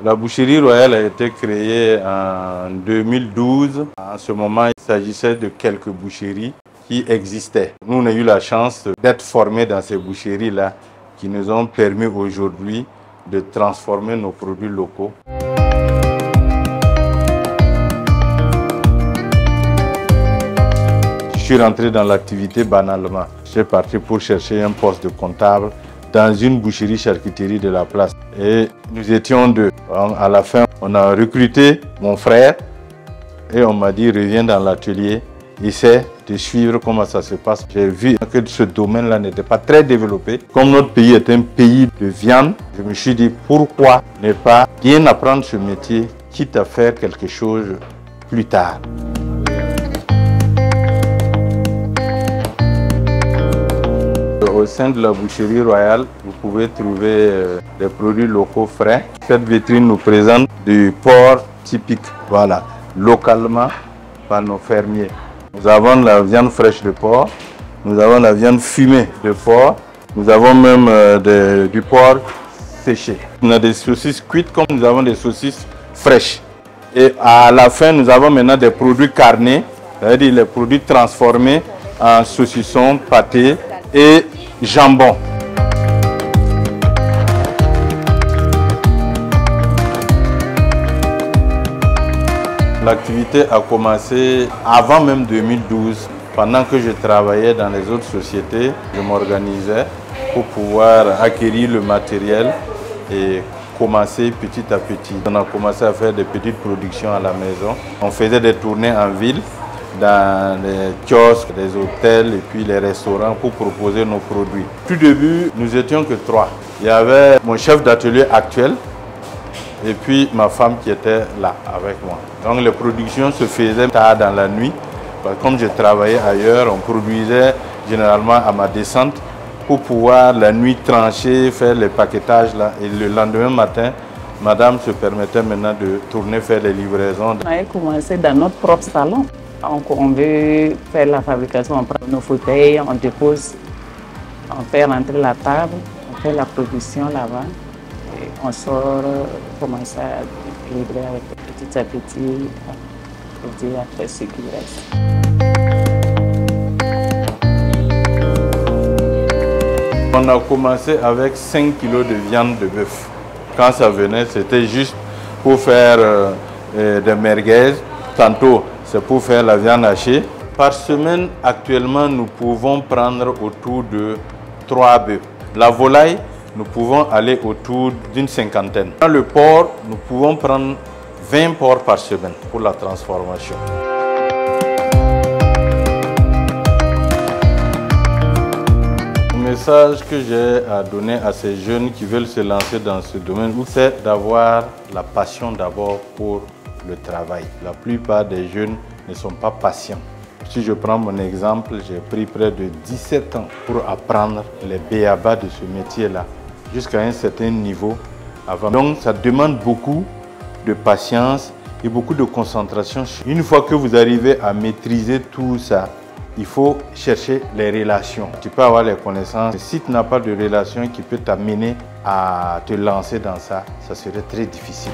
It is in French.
La boucherie royale a été créée en 2012. En ce moment, il s'agissait de quelques boucheries qui existaient. Nous, on a eu la chance d'être formés dans ces boucheries-là qui nous ont permis aujourd'hui de transformer nos produits locaux. Je suis rentré dans l'activité banalement. Je suis parti pour chercher un poste de comptable dans une boucherie-charcuterie de la place. Et nous étions deux. À la fin, on a recruté mon frère et on m'a dit reviens dans l'atelier, essaie de suivre comment ça se passe. J'ai vu que ce domaine-là n'était pas très développé. Comme notre pays est un pays de viande, je me suis dit pourquoi ne pas bien apprendre ce métier, quitte à faire quelque chose plus tard. Au sein de la boucherie royale, vous pouvez trouver des produits locaux frais. Cette vitrine nous présente du porc typique, voilà, localement par nos fermiers. Nous avons la viande fraîche de porc, nous avons la viande fumée de porc, nous avons même du porc séché. On a des saucisses cuites comme nous avons des saucisses fraîches. Et à la fin, nous avons maintenant des produits carnés, c'est-à-dire les produits transformés en saucissons, pâtés et jambon. L'activité a commencé avant même 2012. Pendant que je travaillais dans les autres sociétés, je m'organisais pour pouvoir acquérir le matériel et commencer petit à petit. On a commencé à faire des petites productions à la maison. On faisait des tournées en ville, dans les kiosques, les hôtels et puis les restaurants pour proposer nos produits. Au tout début, nous étions que 3. Il y avait mon chef d'atelier actuel et puis ma femme qui était là avec moi. Donc les productions se faisaient tard dans la nuit. Comme je travaillais ailleurs, on produisait généralement à ma descente pour pouvoir la nuit trancher, faire les paquetages là. Et le lendemain matin, madame se permettait maintenant de tourner, faire les livraisons. On a commencé dans notre propre salon. Donc on veut faire la fabrication, on prend nos fauteuils, on dépose, on fait rentrer la table, on fait la production là-bas et on sort, commence à livrer avec petit à petit, et après ce qui reste. On a commencé avec 5 kilos de viande de bœuf. Quand ça venait, c'était juste pour faire des merguez. Tantôt, c'est pour faire la viande hachée. Par semaine, actuellement, nous pouvons prendre autour de 3 bœufs. La volaille, nous pouvons aller autour d'une cinquantaine. Dans le porc, nous pouvons prendre 20 porcs par semaine pour la transformation. Le message que j'ai à donner à ces jeunes qui veulent se lancer dans ce domaine, c'est d'avoir la passion d'abord pour le travail. La plupart des jeunes ne sont pas patients. Si je prends mon exemple, j'ai pris près de 17 ans pour apprendre les b.a.-ba de ce métier-là, jusqu'à un certain niveau avant. Donc ça demande beaucoup de patience et beaucoup de concentration. Une fois que vous arrivez à maîtriser tout ça, il faut chercher les relations. Tu peux avoir les connaissances, mais si tu n'as pas de relation qui peut t'amener à te lancer dans ça, ça serait très difficile.